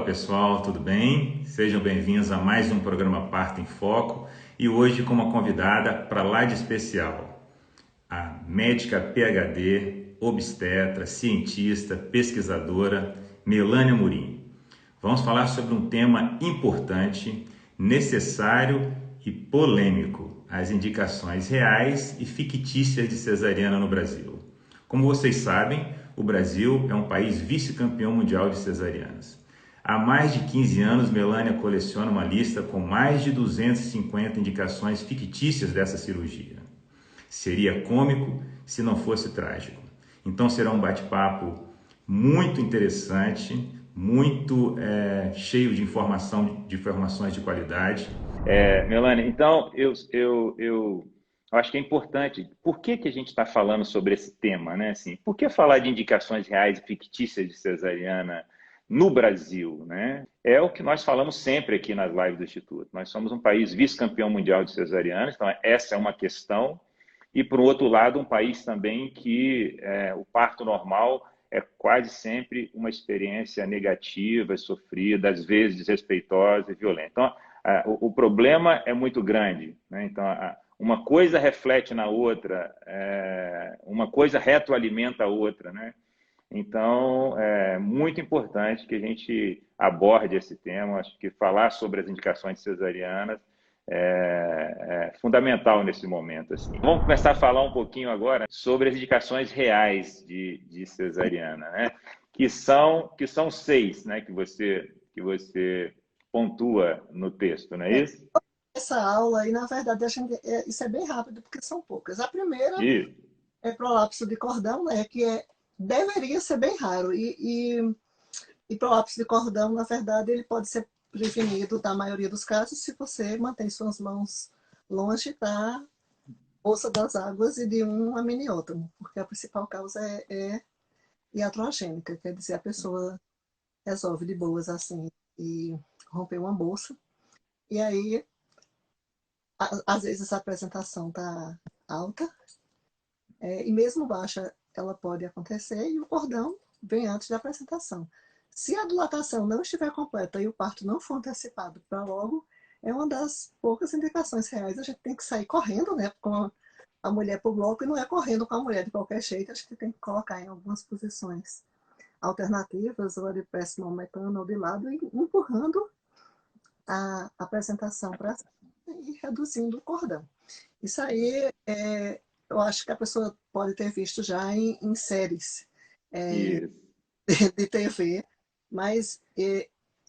Olá pessoal, tudo bem? Sejam bem-vindos a mais um programa Parto em Foco e hoje com uma convidada para lá de especial, a médica PhD, obstetra, cientista, pesquisadora Melânia Amorim. Vamos falar sobre um tema importante, necessário e polêmico, as indicações reais e fictícias de cesariana no Brasil. Como vocês sabem, o Brasil é um país vice-campeão mundial de cesarianas. Há mais de 15 anos, Melânia coleciona uma lista com mais de 250 indicações fictícias dessa cirurgia. Seria cômico se não fosse trágico. Então será um bate-papo muito interessante, muito cheio de informações de qualidade. Melânia, então eu acho que é importante. Por que a gente está falando sobre esse tema, né? Assim, por que falar de indicações reais e fictícias de cesariana no Brasil, né? É o que nós falamos sempre aqui nas lives do Instituto. Nós somos um país vice-campeão mundial de cesarianas, então essa é uma questão. E, por outro lado, um país também que o parto normal é quase sempre uma experiência negativa, sofrida, às vezes desrespeitosa e violenta. Então, o problema é muito grande, né? Então, uma coisa reflete na outra, uma coisa retroalimenta a outra, né? Então, é muito importante que a gente aborde esse tema. Acho que falar sobre as indicações cesarianas é fundamental nesse momento. Assim. Vamos começar a falar um pouquinho agora sobre as indicações reais de cesariana, né? Que são 6, né? Que você pontua no texto, não é É, isso? Essa aula, e na verdade, isso é bem rápido, porque são poucas. A primeira Isso. é prolapso de cordão, né, deveria ser bem raro. E prolapso de cordão, na verdade, ele pode ser prevenido, na maioria dos casos, se você mantém suas mãos longe da bolsa das águas e de um amniótomo, porque a principal causa é iatrogênica, quer dizer, a pessoa resolve de boas assim e romper uma bolsa. E aí, às vezes, a apresentação está alta, e mesmo baixa ela pode acontecer, e o cordão vem antes da apresentação. Se a dilatação não estiver completa e o parto não for antecipado para logo, é uma das poucas indicações reais. A gente tem que sair correndo, né, com a mulher para o bloco, e não é correndo com a mulher de qualquer jeito, a gente tem que colocar em algumas posições alternativas, ou de pé metano ou de lado, e empurrando a apresentação para e reduzindo o cordão. Isso aí, eu acho que a pessoa pode ter visto já em séries Isso. de TV, mas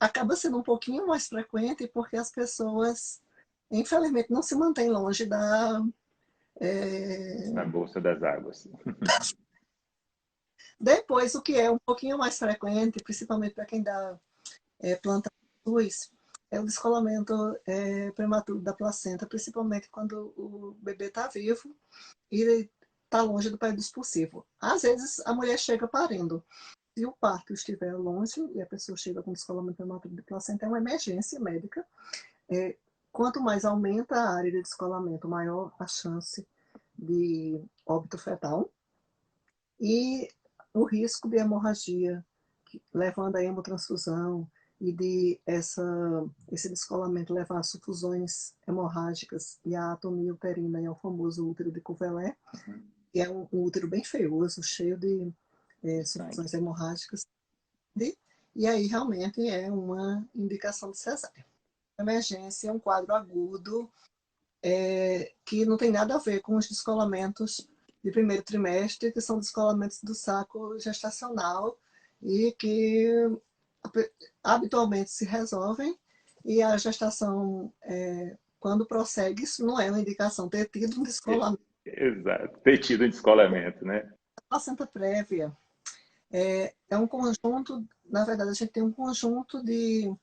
acaba sendo um pouquinho mais frequente porque as pessoas, infelizmente, não se mantêm longe da. Na Bolsa das Águas. Depois, o que é um pouquinho mais frequente, principalmente para quem dá planta luz, é o descolamento prematuro da placenta, principalmente quando o bebê está vivo e está longe do período expulsivo. Às vezes, a mulher chega parindo. Se o parto estiver longe e a pessoa chega com descolamento prematuro de placenta, é uma emergência médica. É, Quanto mais aumenta a área de descolamento, maior a chance de óbito fetal e o risco de hemorragia, levando a hemotransfusão e esse descolamento levar a sufusões hemorrágicas e a atomia uterina, e ao famoso útero de Couvelet, que é um útero bem feioso, cheio de Sangue. sufusões hemorrágicas. E aí realmente é uma indicação de cesárea. Emergência é um quadro agudo que não tem nada a ver com os descolamentos de primeiro trimestre, que são descolamentos do saco gestacional e que habitualmente se resolvem, e a gestação, quando prossegue, isso não é uma indicação ter tido um descolamento. Exato. Ter tido um descolamento, né? A placenta prévia é um conjunto, na verdade, a gente tem um conjunto de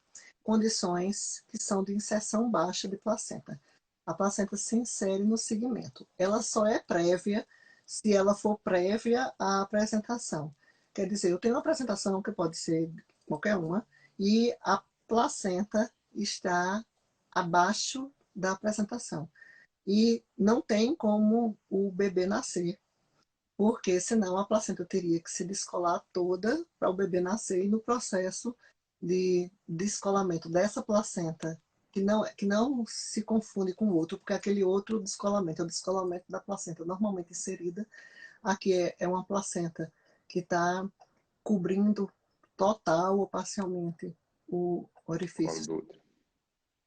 condições que são de inserção baixa de placenta. A placenta se insere no segmento. Ela só é prévia se ela for prévia à apresentação. Quer dizer, eu tenho uma apresentação que pode ser qualquer uma, e a placenta está abaixo da apresentação. E não tem como o bebê nascer, porque senão a placenta teria que se descolar toda para o bebê nascer, e no processo de descolamento dessa placenta, que não se confunde com o outro, porque aquele outro descolamento é o descolamento da placenta normalmente inserida. Aqui é uma placenta que está cobrindo total ou parcialmente o Colo orifício. do útero.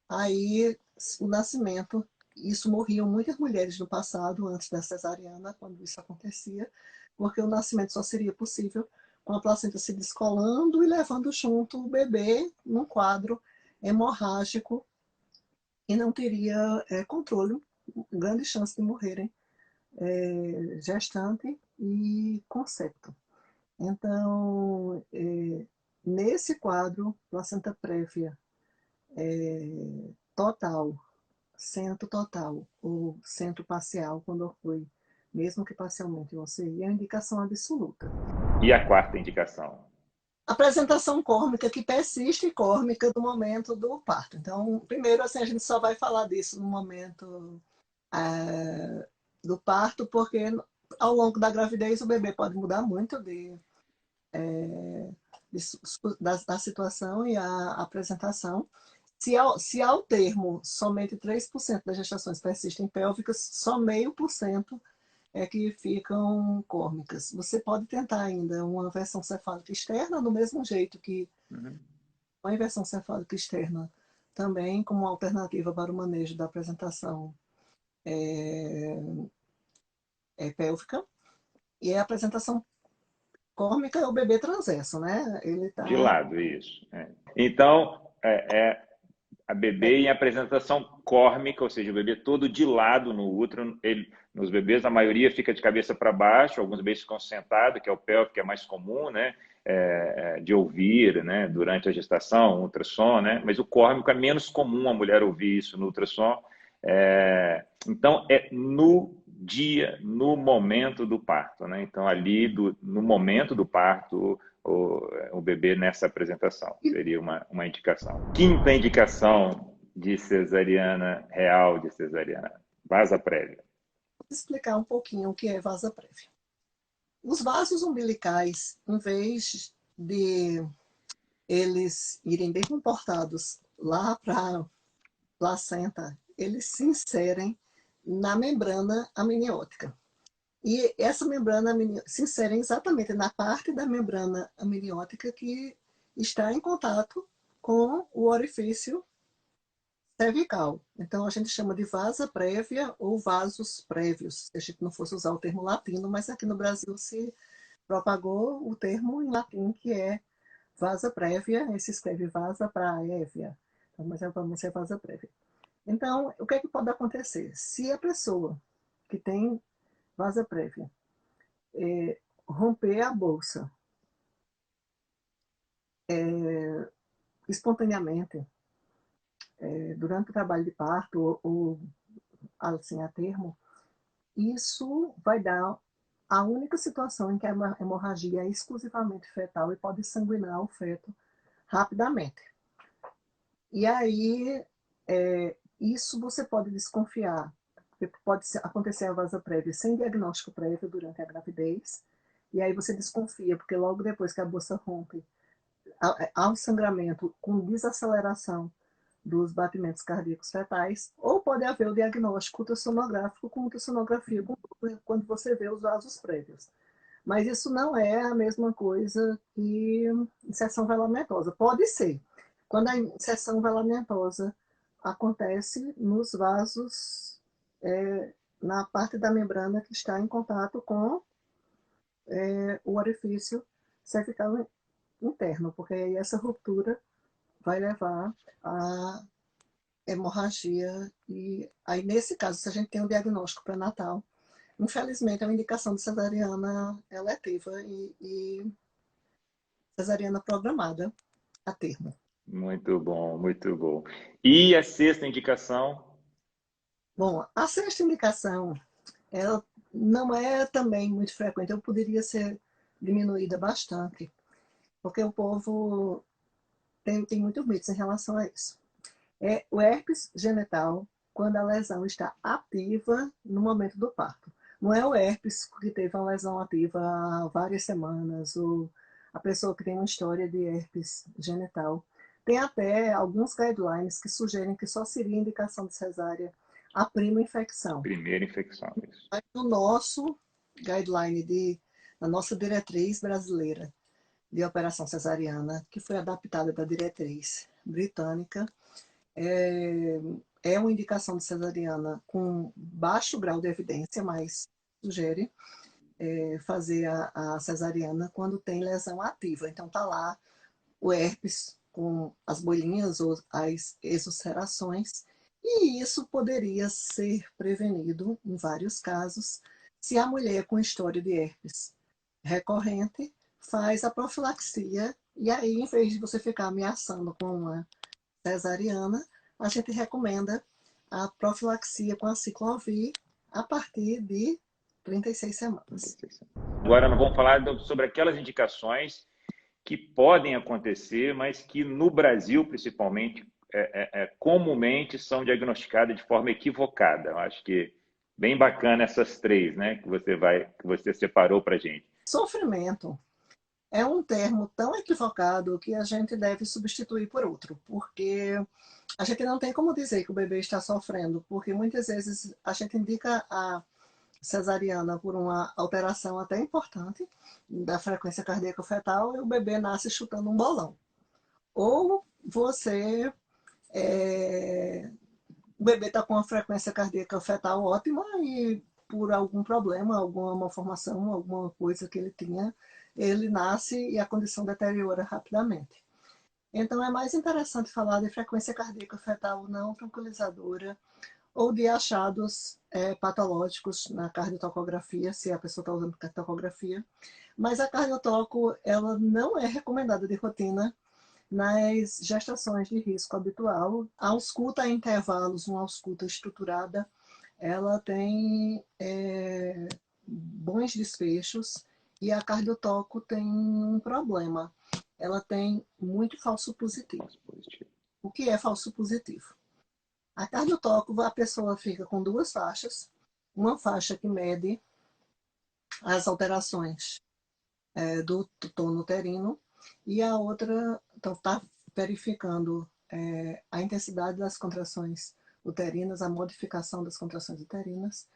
Aí, o nascimento, isso morriam muitas mulheres no passado, antes da cesariana, quando isso acontecia, porque o nascimento só seria possível com a placenta se descolando e levando junto o bebê num quadro hemorrágico e não teria controle, grande chance de morrerem gestante e concepto. Então, nesse quadro, placenta prévia total, centro total ou centro parcial, quando ocorre, mesmo que parcialmente não seria, é a indicação absoluta. E a quarta indicação? Apresentação córmica que persiste córmica do momento do parto. Então, primeiro, assim, a gente só vai falar disso no momento do parto, porque ao longo da gravidez o bebê pode mudar muito da situação e a apresentação. Se ao termo somente 3% das gestações persistem pélvicas, só 0,5% é que ficam córmicas. Você pode tentar ainda uma versão cefálica externa, do mesmo jeito que Uhum. uma inversão cefálica externa também como alternativa para o manejo da apresentação pélvica. E a apresentação córmica é o bebê transverso, né? Ele De está lado, isso. Então, a bebê em apresentação córmica, ou seja, o bebê todo de lado no útero. Nos bebês, a maioria fica de cabeça para baixo, alguns bebês ficam sentados, que é o pélvico, que é mais comum, né? De ouvir, né? Durante a gestação, ultrassom, né? Mas o córmico é menos comum a mulher ouvir isso no ultrassom. Então, é no dia, no momento do parto, né? Então, ali, no momento do parto, o bebê nessa apresentação. Seria uma indicação. Quinta indicação de cesariana real, de cesariana vasa prévia. explicar um pouquinho o que é vasa prévia. Os vasos umbilicais, em vez de eles irem bem comportados lá para a placenta, eles se inserem na membrana amniótica. E essa membrana se insere exatamente na parte da membrana amniótica que está em contato com o orifício cervical. Então, a gente chama de vasa prévia ou vasos prévios, se a gente não fosse usar o termo latino, mas aqui no Brasil se propagou o termo em latim, que é vasa prévia, e se escreve vasa praevia, então, mas vamos ser vasa prévia. Então, o que é que pode acontecer? Se a pessoa que tem vasa prévia romper a bolsa espontaneamente durante o trabalho de parto ou assim a termo, isso vai dar a única situação em que a hemorragia é exclusivamente fetal e pode sanguinar o feto rapidamente. E aí, isso você pode desconfiar, porque pode acontecer a vasa prévia sem diagnóstico prévio durante a gravidez, e aí você desconfia, porque logo depois que a bolsa rompe, há um sangramento com desaceleração dos batimentos cardíacos fetais, ou pode haver o diagnóstico ultrassonográfico com ultrassonografia quando você vê os vasos prévios. Mas isso não é a mesma coisa que inserção velamentosa. Pode ser. Quando a inserção velamentosa acontece nos vasos, na parte da membrana que está em contato com o orifício cervical interno, porque aí essa ruptura vai levar a hemorragia. E aí, nesse caso, se a gente tem um diagnóstico pré-natal, infelizmente, é uma indicação de cesariana eletiva e cesariana programada a termo. Muito bom, muito bom. E a sexta indicação? Bom, a sexta indicação, ela não é também muito frequente, eu poderia ser diminuída bastante, porque o povo tem muitos mitos em relação a isso. É o herpes genital, quando a lesão está ativa no momento do parto. Não é o herpes que teve uma lesão ativa há várias semanas, ou a pessoa que tem uma história de herpes genital Tem até alguns guidelines que sugerem que só seria indicação de cesárea a prima infecção. Primeira infecção, isso. Mas no nosso guideline, na nossa diretriz brasileira de operação cesariana, que foi adaptada da diretriz britânica, é uma indicação de cesariana com baixo grau de evidência, mas sugere fazer a cesariana quando tem lesão ativa. Então tá lá o herpes com as bolinhas ou as exulcerações, e isso poderia ser prevenido em vários casos se a mulher com história de herpes recorrente faz a profilaxia, e aí, em vez de você ficar ameaçando com uma cesariana, a gente recomenda a profilaxia com a ciclovir a partir de 36 semanas. Agora nós vamos falar sobre aquelas indicações que podem acontecer, mas que no Brasil, principalmente, comumente são diagnosticadas de forma equivocada. Eu acho que bem bacana essas três, né, que você separou para a gente. Sofrimento é um termo tão equivocado que a gente deve substituir por outro, porque a gente não tem como dizer que o bebê está sofrendo, porque muitas vezes a gente indica a cesariana por uma alteração até importante da frequência cardíaca fetal e o bebê nasce chutando um bolão. Ou você, o bebê está com uma frequência cardíaca fetal ótima e por algum problema, alguma malformação, alguma coisa que ele tinha, ele nasce e a condição deteriora rapidamente. Então é mais interessante falar de frequência cardíaca fetal não tranquilizadora ou de achados patológicos na cardiotocografia, se a pessoa está usando cardiotocografia. Mas a cardiotoco, ela não é recomendada de rotina nas gestações de risco habitual. A ausculta a intervalos, uma ausculta estruturada, ela tem bons desfechos, e a cardiotoco tem um problema. Ela tem muito falso positivo. O que é falso positivo? A cardiotoco, a pessoa fica com duas faixas, uma faixa que mede as alterações do tono uterino e a outra está verificando a intensidade das contrações uterinas, a modificação das contrações uterinas.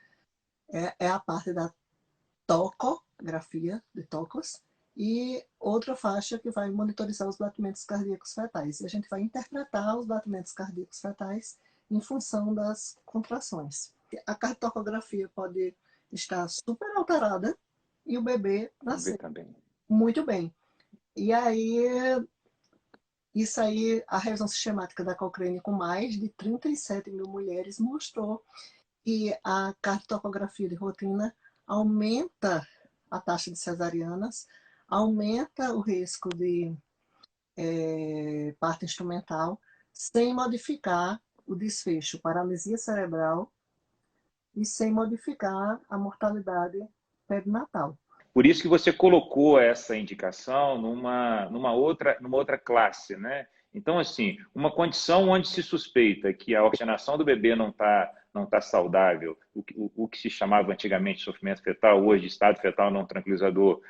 É a parte da tocografia, de tocos, e outra faixa que vai monitorizar os batimentos cardíacos fetais. E a gente vai interpretar os batimentos cardíacos fetais em função das contrações. A cardiotocografia pode estar super alterada e o bebê nascer muito bem. E aí, isso aí, a revisão sistemática da Cochrane com mais de 37 mil mulheres mostrou que a cardiotocografia de rotina aumenta a taxa de cesarianas, aumenta o risco de parto instrumental, sem modificar o desfecho, paralisia cerebral, e sem modificar a mortalidade perinatal. Por isso que você colocou essa indicação numa outra classe, né? Então, assim, uma condição onde se suspeita que a oxigenação do bebê não tá saudável, o que se chamava antigamente de sofrimento fetal, hoje estado fetal não tranquilizador,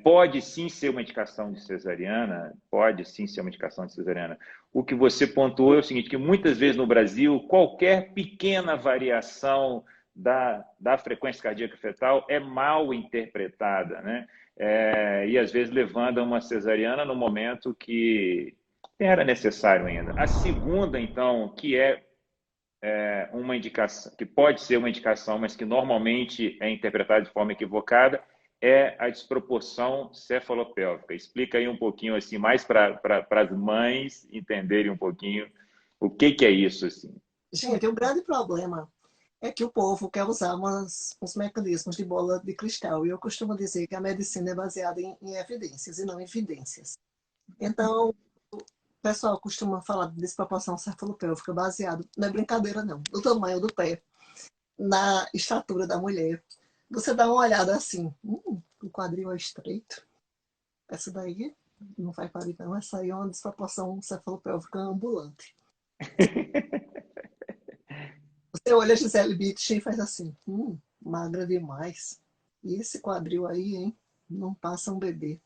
pode sim ser uma indicação de cesariana, pode sim ser uma indicação de cesariana. O que você pontuou é o seguinte, que muitas vezes no Brasil, qualquer pequena variação da frequência cardíaca fetal é mal interpretada, né? E às vezes levando a uma cesariana no momento que era necessário ainda. A segunda, então, que uma indicação, que pode ser uma indicação, mas que normalmente é interpretada de forma equivocada, é a desproporção cefalopélvica. Explica aí um pouquinho, assim, mais para as mães entenderem um pouquinho o que é isso, assim. Gente, o grande problema é que o povo quer usar uns mecanismos de bola de cristal. E eu costumo dizer que a medicina é baseada em evidências e não em evidências. Então, o pessoal costuma falar de desproporção cefalopélvica baseado, não é brincadeira não, no tamanho do pé, na estatura da mulher. Você dá uma olhada assim, o quadril é estreito. Essa daí não vai parir não, essa aí é uma desproporção cefalopélvica ambulante. Você olha a Gisele Bündchen e faz assim, magra demais. E esse quadril aí, hein? Não passa um bebê.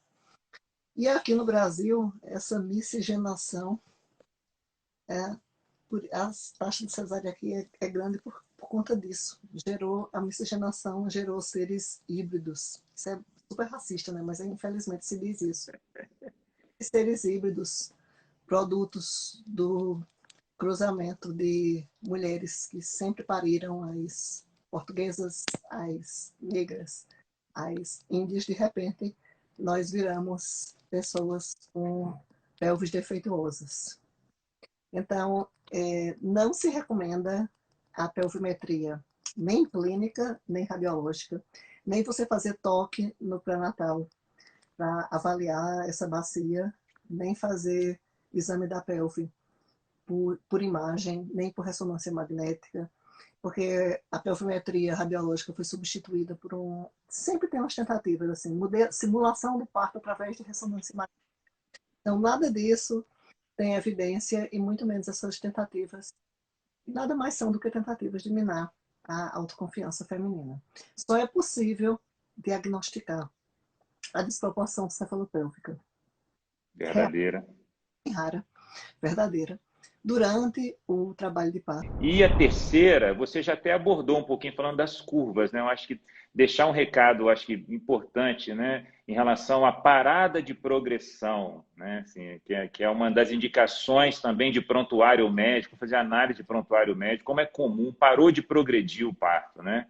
E aqui no Brasil, essa miscigenação, é, a taxa de cesárea aqui é grande por conta disso. A miscigenação gerou seres híbridos. Isso é super racista, né? Mas infelizmente se diz isso. Seres híbridos, produtos do cruzamento de mulheres que sempre pariram, as portuguesas, as negras, as índias. De repente nós viramos pessoas com pelvis defeituosas. Então, não se recomenda a pelvimetria, nem clínica, nem radiológica, nem você fazer toque no pré-natal para avaliar essa bacia, nem fazer exame da pelve por imagem, nem por ressonância magnética, porque a pelvimetria radiológica foi substituída por um... Sempre tem umas tentativas, assim, simulação do parto através de ressonância magnética. Então, nada disso tem evidência, e muito menos essas tentativas. Nada mais são do que tentativas de minar a autoconfiança feminina. Só é possível diagnosticar a desproporção cefalopélvica, real, Verdadeira. rara, verdadeira, durante o trabalho de parto. E a terceira, você já até abordou um pouquinho falando das curvas, né? Eu acho que deixar um recado, eu acho que importante, né, em relação à parada de progressão, né, assim, que é uma das indicações também de prontuário médico, fazer análise de prontuário médico, como é comum, parou de progredir o parto, né?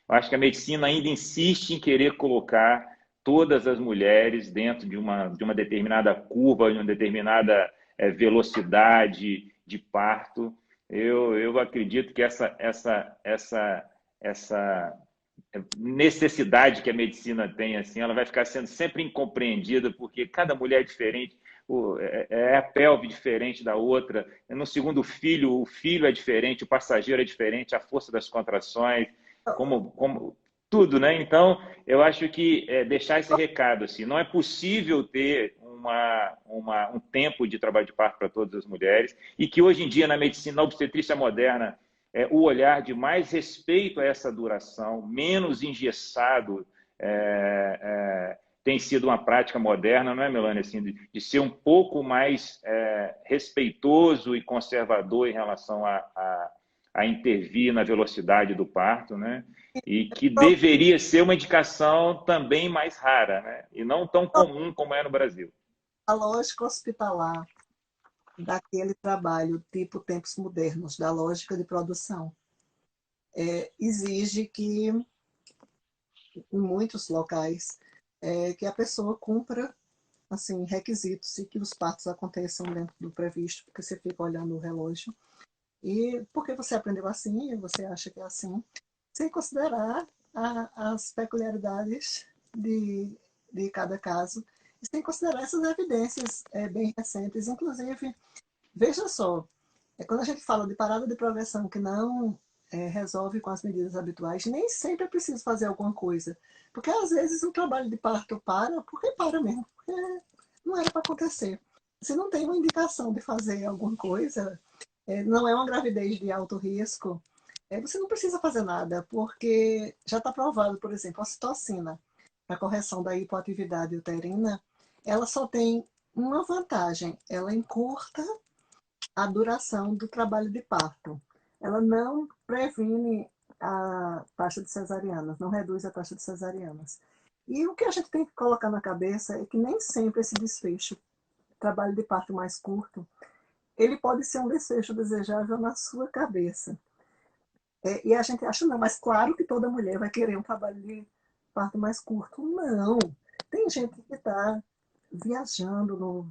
Eu acho que a medicina ainda insiste em querer colocar todas as mulheres dentro de uma determinada curva, de uma determinada velocidade de parto. Eu acredito que essa necessidade que a medicina tem, assim, ela vai ficar sendo sempre incompreendida, porque cada mulher é diferente, é a pelve diferente da outra. No segundo filho, o filho é diferente, o passageiro é diferente, a força das contrações, como tudo, né? Então, eu acho que deixar esse recado, assim, não é possível ter um tempo de trabalho de parto para todas as mulheres, e que hoje em dia, na medicina, na obstetrícia moderna, o olhar de mais respeito a essa duração, menos engessado, tem sido uma prática moderna, não é, Melanie? Assim, de ser um pouco mais respeitoso e conservador em relação a intervir na velocidade do parto, né? E que deveria ser uma indicação também mais rara, né? E não tão comum como é no Brasil. A lógica hospitalar daquele trabalho tipo tempos modernos, da lógica de produção, exige que, em muitos locais, que a pessoa cumpra assim, requisitos e que os partos aconteçam dentro do previsto, porque você fica olhando o relógio. E porque você aprendeu assim, e você acha que é assim, sem considerar as peculiaridades de cada caso, e sem considerar essas evidências bem recentes. Inclusive, veja só, quando a gente fala de parada de progressão que não resolve com as medidas habituais, nem sempre é preciso fazer alguma coisa. Porque às vezes o trabalho de parto para, porque para mesmo, porque não era para acontecer. Se não tem uma indicação de fazer alguma coisa, não é uma gravidez de alto risco, você não precisa fazer nada, porque já está provado, por exemplo, a citocina, para correção da hipoatividade uterina, ela só tem uma vantagem, ela encurta a duração do trabalho de parto. Ela não previne a taxa de cesarianas, não reduz a taxa de cesarianas. E o que a gente tem que colocar na cabeça é que nem sempre esse desfecho, trabalho de parto mais curto, ele pode ser um desfecho desejável na sua cabeça. E a gente acha, não, mas claro que toda mulher vai querer um trabalho de parto mais curto. Não. Tem gente que está viajando no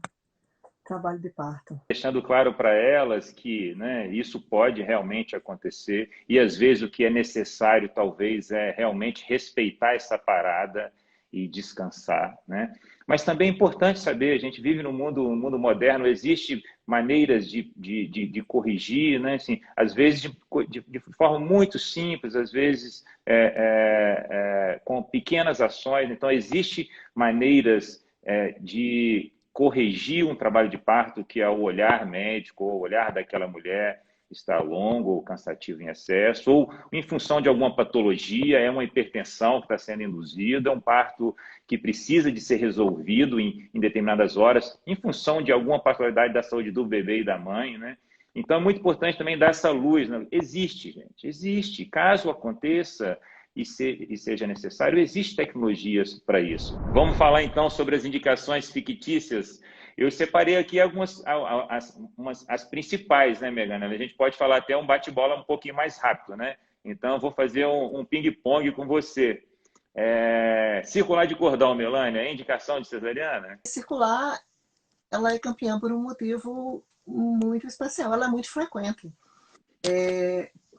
trabalho de parto. Deixando claro para elas que, né, isso pode realmente acontecer e às vezes o que é necessário talvez é realmente respeitar essa parada e descansar, né? Mas também é importante saber, a gente vive um mundo moderno, existe maneiras de corrigir, né? Assim, às vezes de forma muito simples, às vezes com pequenas ações. Então, existe maneiras de corrigir um trabalho de parto, que é o olhar médico, o olhar daquela mulher, está longo ou cansativo em excesso, ou em função de alguma patologia, é uma hipertensão que está sendo induzida, é um parto que precisa de ser resolvido em determinadas horas, em função de alguma particularidade da saúde do bebê e da mãe, né? Então, é muito importante também dar essa luz, né? Existe, gente, existe. Caso aconteça e seja necessário, existem tecnologias para isso. Vamos falar, então, sobre as indicações fictícias. Eu separei aqui algumas as principais, né, Megana? A gente pode falar até um bate-bola um pouquinho mais rápido, né? Então, eu vou fazer um ping-pong com você. Circular de cordão, Melânia, é indicação de cesariana? Circular, ela é campeã por um motivo muito especial. Ela é muito frequente.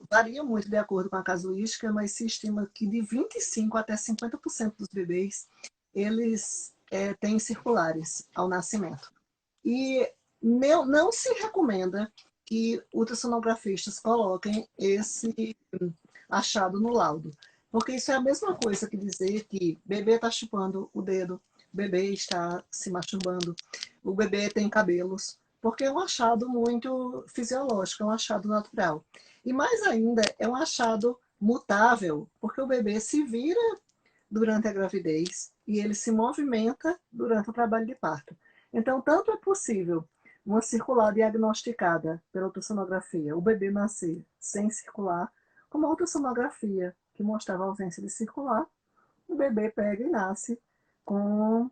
Varia muito de acordo com a casuística, mas se estima que de 25% até 50% dos bebês, eles têm circulares ao nascimento. E não se recomenda que ultrassonografistas coloquem esse achado no laudo, porque isso é a mesma coisa que dizer que bebê está chupando o dedo, bebê está se masturbando, o bebê tem cabelos, porque é um achado muito fisiológico, é um achado natural. E mais ainda, é um achado mutável, porque o bebê se vira durante a gravidez e ele se movimenta durante o trabalho de parto. Então, tanto é possível uma circular diagnosticada pela ultrassonografia, o bebê nascer sem circular, como a ultrassonografia que mostrava a ausência de circular, o bebê pega e nasce com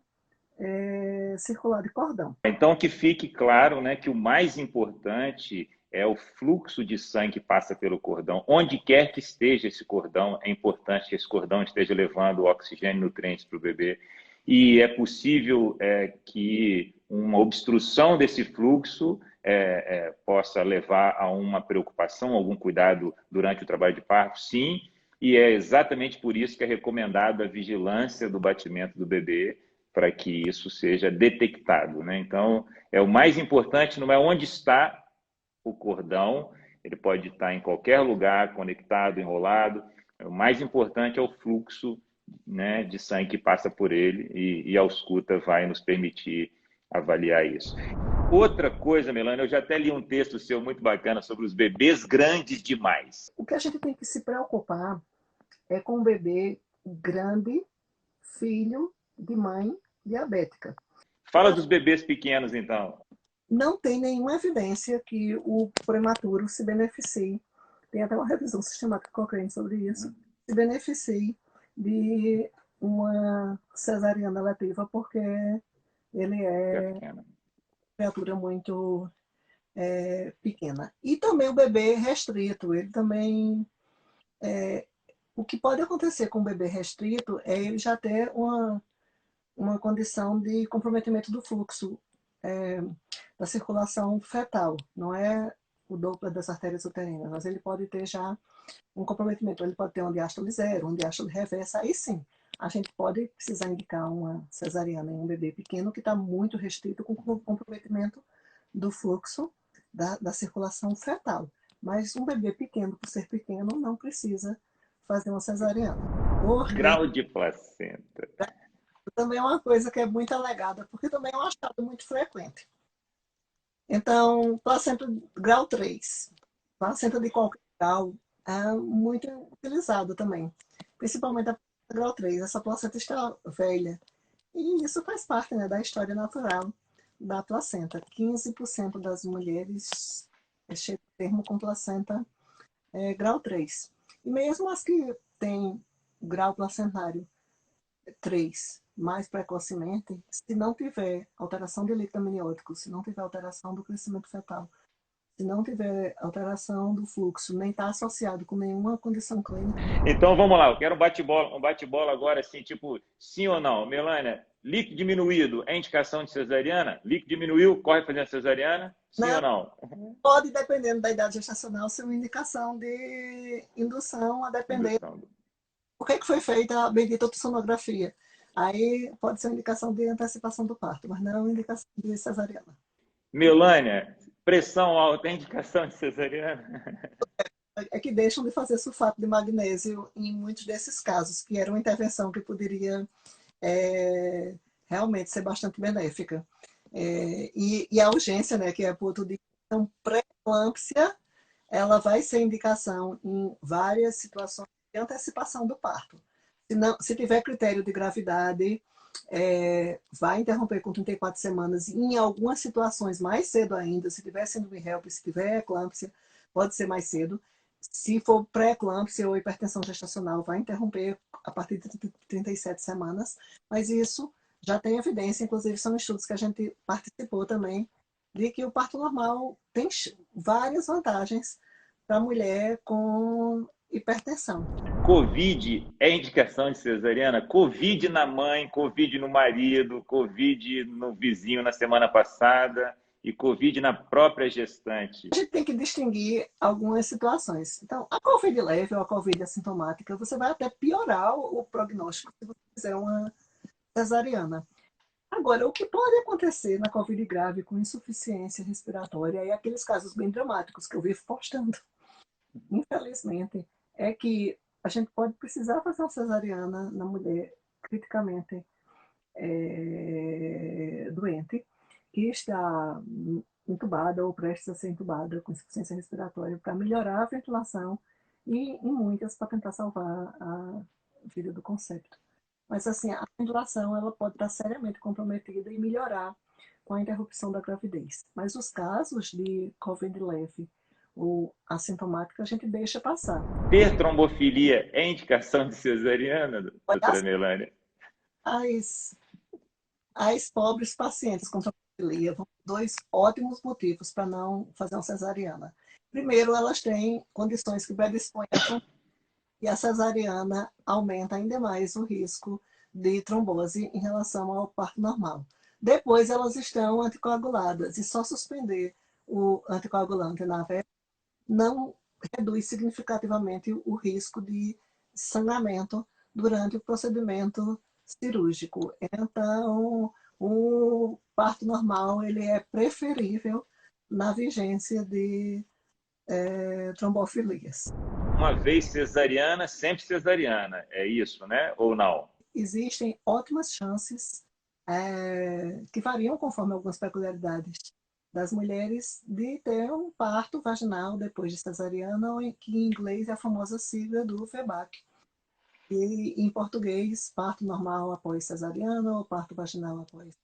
circular de cordão. Então, que fique claro, né, que o mais importante é o fluxo de sangue que passa pelo cordão. Onde quer que esteja esse cordão, é importante que esse cordão esteja levando oxigênio e nutrientes para o bebê. E é possível que uma obstrução desse fluxo possa levar a uma preocupação, algum cuidado durante o trabalho de parto, sim. E é exatamente por isso que é recomendado a vigilância do batimento do bebê, para que isso seja detectado, né? Então, o mais importante não é onde está o cordão, ele pode estar em qualquer lugar, conectado, enrolado. O mais importante é o fluxo, né, de sangue que passa por ele, e a ausculta vai nos permitir avaliar isso. Outra coisa, Melania, eu já até li um texto seu muito bacana sobre os bebês grandes demais. O que a gente tem que se preocupar é com o bebê grande, filho de mãe diabética. Fala dos bebês pequenos, então. Não tem nenhuma evidência que o prematuro se beneficie. Tem até uma revisão sistemática Cochrane sobre isso. Se beneficie de uma cesariana letiva, porque ele é uma criatura muito pequena. E também o bebê restrito. Ele também. O que pode acontecer com o bebê restrito é ele já ter uma condição de comprometimento do fluxo da circulação fetal. Não é o Doppler das artérias uterinas, mas ele pode ter já um comprometimento. Ele pode ter uma diástole zero, uma diástole reversa. Aí sim, a gente pode precisar indicar uma cesariana em um bebê pequeno que está muito restrito com comprometimento do fluxo da circulação fetal. Mas um bebê pequeno, por ser pequeno, não precisa fazer uma cesariana. Grau de placenta. Também é uma coisa que é muito alegada, porque também é um achado muito frequente. Então, placenta grau 3, placenta de qualquer grau, é muito utilizada também, principalmente a placenta grau 3. Essa placenta está velha, e isso faz parte, né, da história natural da placenta. 15% das mulheres chegam ao termo com placenta grau 3. E mesmo as que têm grau placentário 3 mais precocemente, se não tiver alteração de líquido amniótico, se não tiver alteração do crescimento fetal, se não tiver alteração do fluxo, nem está associado com nenhuma condição clínica. Então vamos lá, eu quero um bate-bola agora, assim, tipo, sim ou não? Melânia, líquido diminuído é indicação de cesariana? Líquido diminuiu, corre fazendo cesariana? Sim ou não? Pode, dependendo da idade gestacional, ser uma indicação de indução, a depender por que foi feita a bendita ultrassonografia. Aí pode ser uma indicação de antecipação do parto, mas não é uma indicação de cesariana. Melânia, pressão alta é indicação de cesariana? É que deixam de fazer sulfato de magnésio em muitos desses casos, que era uma intervenção que poderia realmente ser bastante benéfica. E a urgência, né, que é por tudo de pré-eclâmpsia, ela vai ser indicação em várias situações de antecipação do parto. Se, não, se tiver critério de gravidade, vai interromper com 34 semanas. E em algumas situações, mais cedo ainda, se tiver síndrome HELP, se tiver eclâmpsia, pode ser mais cedo. Se for pré-eclâmpsia ou hipertensão gestacional, vai interromper a partir de 37 semanas. Mas isso já tem evidência, inclusive são estudos que a gente participou também, de que o parto normal tem várias vantagens para a mulher com hipertensão. Covid é indicação de cesariana? Covid na mãe, Covid no marido, Covid no vizinho na semana passada e Covid na própria gestante. A gente tem que distinguir algumas situações. Então, a Covid leve ou a Covid assintomática, você vai até piorar o prognóstico se você fizer uma cesariana. Agora, o que pode acontecer na Covid grave com insuficiência respiratória e aqueles casos bem dramáticos que eu vivo postando, infelizmente, é que a gente pode precisar fazer uma cesariana na mulher criticamente doente, que está entubada ou prestes a ser entubada com insuficiência respiratória para melhorar a ventilação e, em muitas, para tentar salvar a vida do concepto. Mas, assim, a ventilação ela pode estar seriamente comprometida e melhorar com a interrupção da gravidez. Mas os casos de Covid leve ou assintomática a gente deixa passar. Ter trombofilia é indicação de cesariana, doutora Melânia? As pobres pacientes com trombofilia vão ter dois ótimos motivos para não fazer uma cesariana. Primeiro, elas têm condições que predispõem a trombose, e a cesariana aumenta ainda mais o risco de trombose em relação ao parto normal. Depois, elas estão anticoaguladas e só suspender o anticoagulante na véia não reduz significativamente o risco de sangramento durante o procedimento cirúrgico. Então, o parto normal ele é preferível na vigência de trombofilias. Uma vez cesariana, sempre cesariana, é isso, né? Ou não? Existem ótimas chances, que variam conforme algumas peculiaridades das mulheres, de ter um parto vaginal depois de cesariana, ou que em inglês é a famosa sigla do VBAC. E em português, parto normal após cesariana ou parto vaginal após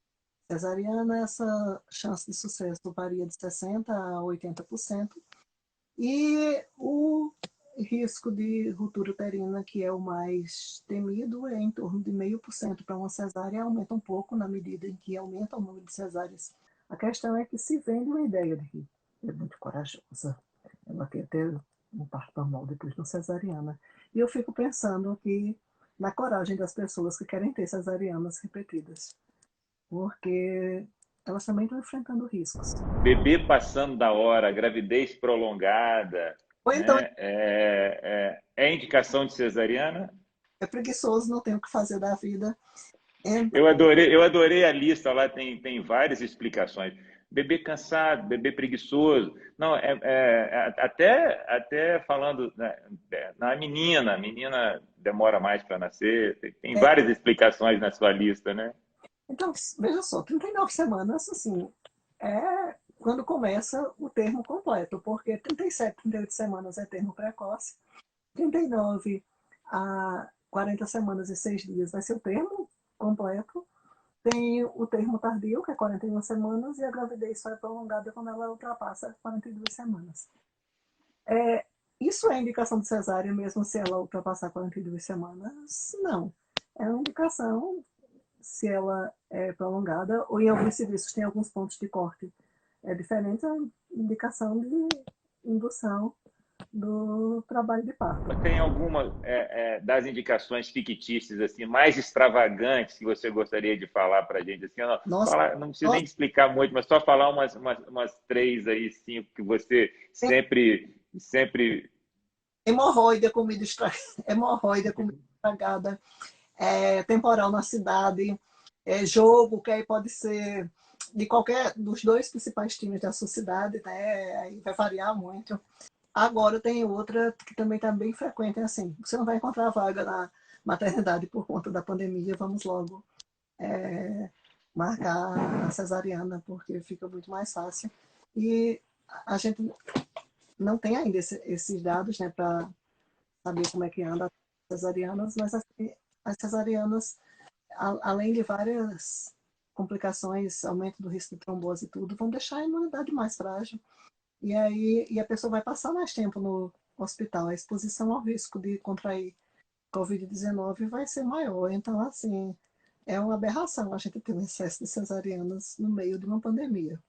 cesariana, essa chance de sucesso varia de 60% a 80%. E o risco de ruptura uterina, que é o mais temido, é em torno de 0,5% para uma cesárea, aumenta um pouco na medida em que aumenta o número de cesáreas. A questão é que se vende uma ideia de que é muito corajosa, ela quer ter um parto normal depois de uma cesariana. E eu fico pensando que na coragem das pessoas que querem ter cesarianas repetidas, porque elas também estão enfrentando riscos. Bebê passando da hora, gravidez prolongada, Ou então né? É indicação de cesariana? é preguiçoso, não tem o que fazer da vida. Eu adorei a lista, lá tem várias explicações. Bebê cansado, bebê preguiçoso. Não, até falando, né, na menina, a menina demora mais para nascer. Tem várias explicações na sua lista, né? Então, veja só, 39 semanas, assim, é quando começa o termo completo, porque 37, 38 semanas é termo precoce, 39 a 40 semanas e 6 dias vai ser o termo completo, tem o termo tardio, que é 41 semanas, e a gravidez só é prolongada quando ela ultrapassa 42 semanas. Isso é indicação de cesárea, mesmo se ela ultrapassar 42 semanas? Não. É uma indicação se ela é prolongada, ou em alguns serviços tem alguns pontos de corte diferentes, a indicação de indução do trabalho de parto. Tem alguma das indicações fictícias assim mais extravagantes que você gostaria de falar para a gente? Assim, Nossa, não precisa nem explicar muito, mas só falar umas três aí, cinco que você sempre hemorroida, hemorroida, comida estragada, temporal na cidade, jogo, que aí pode ser de qualquer dos dois principais times da sua cidade, né? Aí vai variar muito. Agora tem outra que também está bem frequente, é assim, você não vai encontrar vaga na maternidade por conta da pandemia, vamos logo marcar a cesariana, porque fica muito mais fácil. E a gente não tem ainda esses dados, né, para saber como é que anda as cesarianas, mas assim, as cesarianas, além de várias complicações, aumento do risco de trombose e tudo, vão deixar a imunidade mais frágil. E aí a pessoa vai passar mais tempo no hospital. A exposição ao risco de contrair Covid-19 vai ser maior. Então, assim, é uma aberração a gente ter um excesso de cesarianas no meio de uma pandemia.